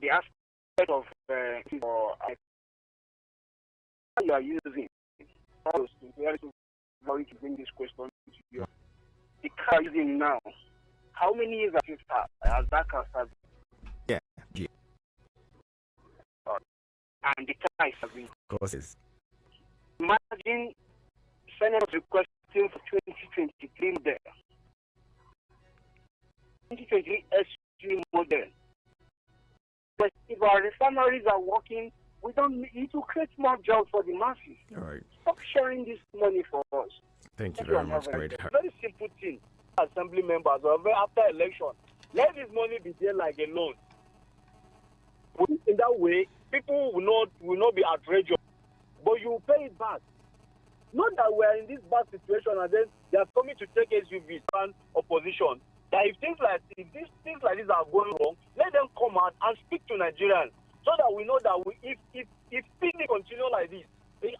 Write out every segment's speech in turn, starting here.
the aspect of you are using to bring this question to you. The car using now, how many years has that car serving? Yeah. And the car is serving. Courses. Imagine Senate requesting for 2023 model. 2023 SUV model. But if our refineries are working, we don't need to create more jobs for the masses. All right. Stop sharing this money for us. Thank you very much. Very simple thing. Assembly members, after election, let this money be there like a loan. In that way, people will not be outraged, but you pay it back. Not that we are in this bad situation and then they are coming to take SUVs and opposition. That if things like this are going wrong, let them come out and speak to Nigerians so that we know that if things continue like this,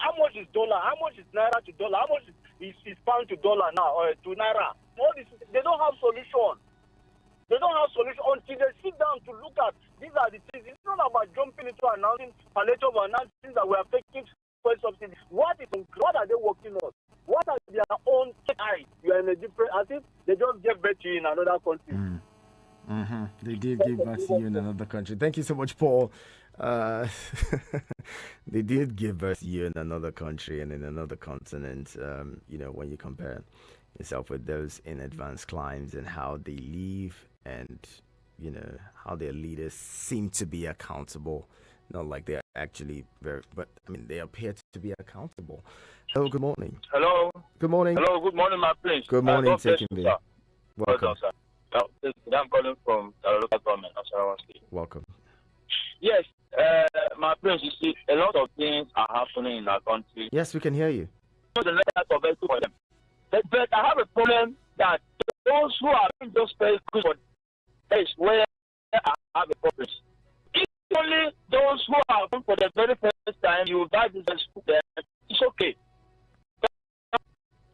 how much is dollar? How much is naira to dollar? How much is pound to dollar now or to naira? All this, they don't have solution. They don't have solution until they sit down to look at these are the things. It's not about jumping into announcing palliative announcing that we are taking subsidy. What are they working on? What are their own eyes? You are in a different, as if they just gave birth to you in another country. They did give birth to you in another country. Thank you so much, Paul. They did give birth to you in another country and in another continent. When you compare yourself with those in advanced climes and how they live and, how their leaders seem to be accountable. Not like they're actually they appear to be accountable. Hello, good morning. Hello. Good morning. Hello, good morning, my prince. Good morning, taking me. Welcome. Sir. I'm calling from the local government of Sarawak State. Welcome. Yes, my prince, you see, a lot of things are happening in our country. Yes, we can hear you. The letter of it for them. But I have a problem that those who are just very good for that is where I have a problem. Only those who are for the very first time, you buy this them, it's okay. But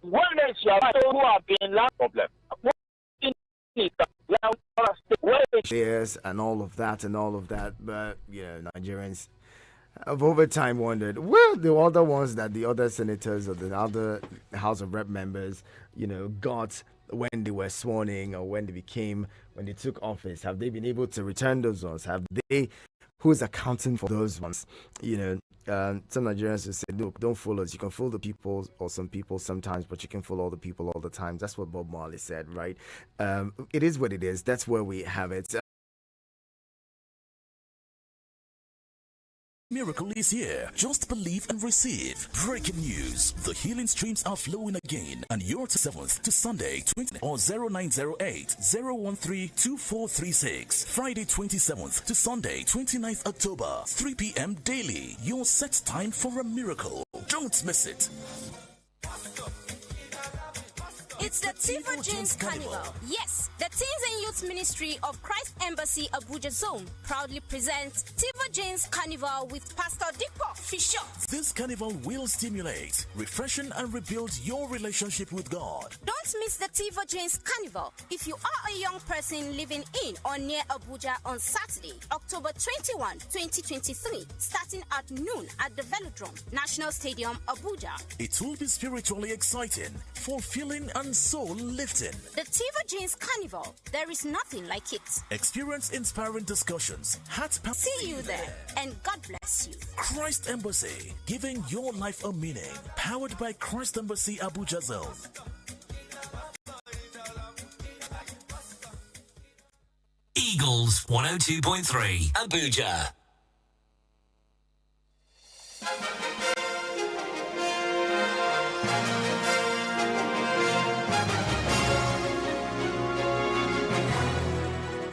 when next you have those who have been last problem. Yes, and all of that, but Nigerians have over time wondered, well, the other ones that the other senators or the other House of Rep members, got when they were sworn in or when they took office, have they been able to return those ones? Have they? Who's accounting for those ones? Some Nigerians will say, look, don't fool us. You can fool the people or some people sometimes, but you can fool all the people all the time. That's what Bob Marley said, right? It is what it is. That's where we have it. Miracle is here. Just believe and receive. Breaking news. The healing streams are flowing again. And your 7th to Sunday 20 or 0908 013 2436. Friday 27th to Sunday 29th October 3 p.m. daily. Your set time for a miracle. Don't miss it. It's the Tiva Jeans Carnival. Yes, the Teens and Youth Ministry of Christ Embassy Abuja Zone proudly presents Tiva Jeans Carnival with Pastor Dikko Fisher. This carnival will stimulate, refreshen, and rebuild your relationship with God. Don't miss the Tiva Jeans Carnival if you are a young person living in or near Abuja on Saturday, October 21, 2023, starting at noon at the Velodrome, National Stadium, Abuja. It will be spiritually exciting, fulfilling, and soul lifting. The Tiva Jeans Carnival, there is nothing like it. Experience inspiring discussions. See you there, and God bless you. Christ Embassy, giving your life a meaning. Powered by Christ Embassy Abuja Zone. Eagles 102.3 Abuja.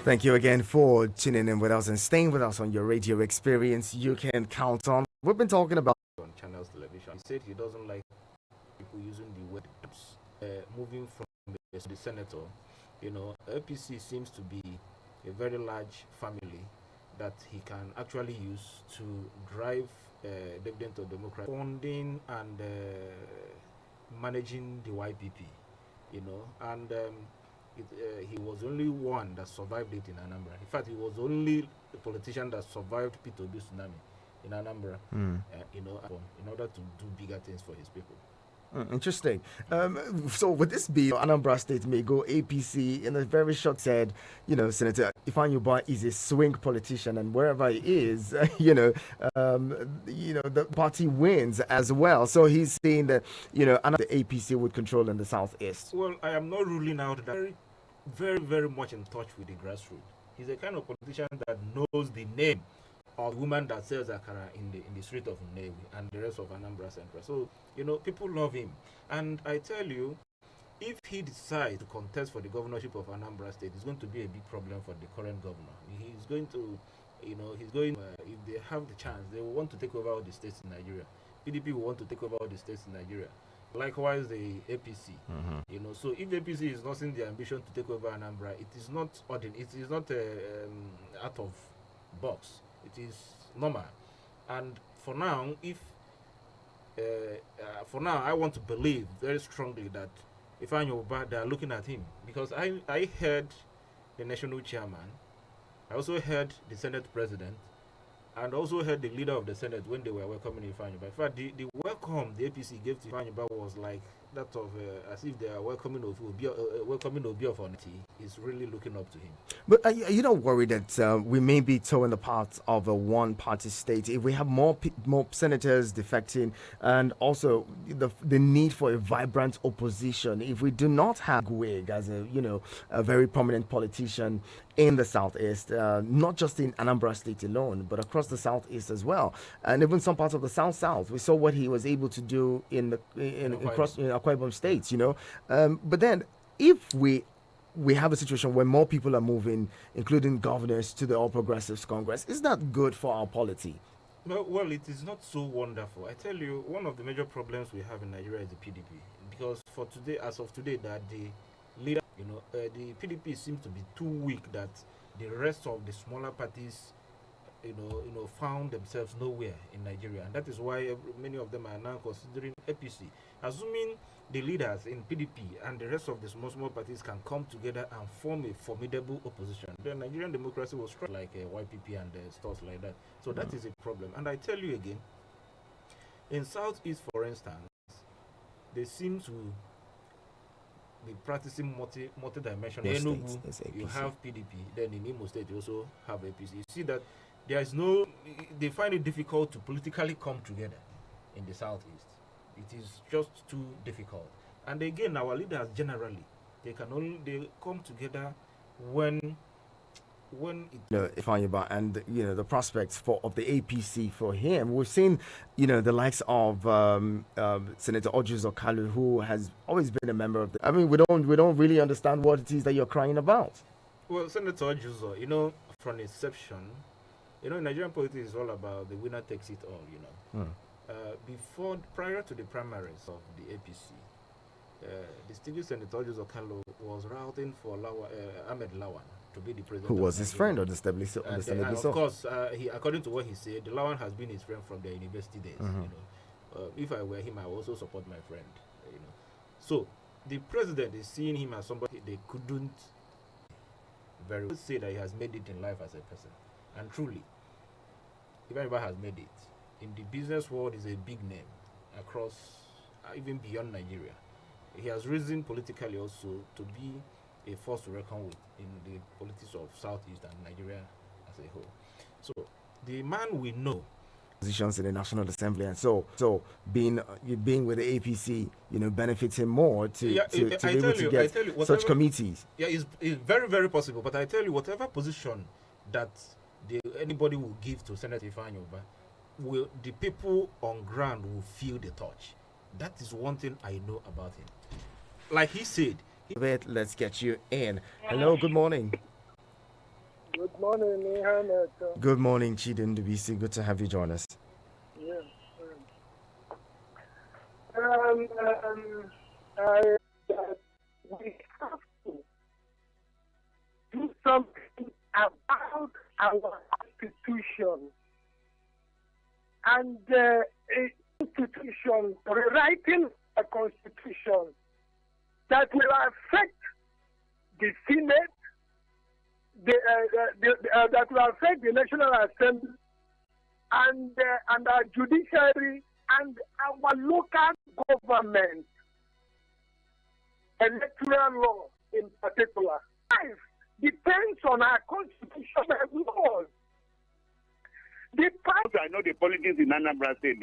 Thank you again for tuning in with us and staying with us on your radio experience. You can count on. We've been talking about on Channels Television. He said he doesn't like people using the word moving from the senator. APC seems to be a very large family that he can actually use to drive dividend to Democrat funding and managing the YPP. And he was only one that survived it in Anambra. In fact, he was only the politician that survived Peter Obi's tsunami in Anambra, in order to do bigger things for his people. Interesting. So would this be Anambra State may go APC in a very short said, Senator Ifeanyi Ubah is a swing politician, and wherever he is, the party wins as well. So he's saying that, the APC would control in the southeast. Well, I am not ruling out that very, very, very much in touch with the grassroots. He's a kind of politician that knows the name of the woman that sells akara in the street of Nnewi and the rest of Anambra Central. So, people love him. And I tell you, if he decides to contest for the governorship of Anambra State, it's going to be a big problem for the current governor. He's going to, if they have the chance, they will want to take over all the states in Nigeria. PDP will want to take over all the states in Nigeria. Likewise, the APC. So if APC is not in the ambition to take over Anambra, it is not ordinary. It is not out of box. It is normal. And for now, I want to believe very strongly that Ifeanyi Ubah, they are looking at him, because I heard the national chairman, I also heard the Senate president, and also heard the leader of the Senate when they were welcoming Ifeanyi Ubah. In fact, the welcome the APC gave to Ifeanyi Ubah was like that of as if they are welcoming Obi of Onity. Is really looking up to him. But are you not worried that we may be towing the path of a one-party state if we have more senators defecting, and also the need for a vibrant opposition? If we do not have Gwig as a very prominent politician in the southeast, not just in Anambra State alone, but across the southeast as well, and even some parts of the south. We saw what he was able to do in Akwa Ibom states, but then if we have a situation where more people are moving, including governors, to the All Progressives Congress, is that good for our polity? Well, it is not so wonderful. I tell you, one of the major problems we have in Nigeria is the PDP, because as of today, that the leader, the PDP seems to be too weak that the rest of the smaller parties, found themselves nowhere in Nigeria, and that is why many of them are now considering APC. Assuming the leaders in PDP and the rest of the small parties can come together and form a formidable opposition, then Nigerian democracy will strike like YPP and stuff like that. So that is a problem. And I tell you again, in Southeast, for instance, they seem to be practicing multi-dimensional. In Enugu, you have PDP. Then in Imo State, you also have APC. You see that they find it difficult to politically come together in the Southeast. It is just too difficult. And again, our leaders generally, they come together when Ifeanyi Ubah and the prospects of the APC for him. We've seen the likes of Senator Ojuzo Kalu, who has always been a member of we don't really understand what it is that you're crying about. Well, Senator Ojuzo, from inception, Nigerian politics is all about the winner takes it all. Prior to the primaries of the APC, distinguished Senator Ojuzo Kalu was routing for Ahmed Lawan to be the president. Who was his friend, understandably so. Of course, according to what he said, Lawan has been his friend from their university days. If I were him, I would also support my friend. So the president is seeing him as somebody they couldn't very well say that he has made it in life as a person, and truly, Ifeanyi Ubah has made it. In the business world, is a big name across, even beyond Nigeria. He has risen politically also to be a force to reckon with in the politics of Southeast and Nigeria as a whole. So the man we know positions in the National Assembly, and so being with the APC, benefits him more to be able to get such committees. Yeah, it's very, very possible. But I tell you, whatever position that anybody will give to Senator Ifeanyi Ubah, the people on ground will feel the touch. That is one thing I know about him. Like he said. Let's get you in. Hello, good morning. Good morning, Mohammed. Good morning, Chidin Dubisi. Good to have you join us. Yes. We have to do something about our institution. And institution, rewriting a constitution that will affect the Senate, that will affect the National Assembly and our judiciary and our local government, electoral law in particular. Life depends on our constitutional laws. I know the politics in Anambra State.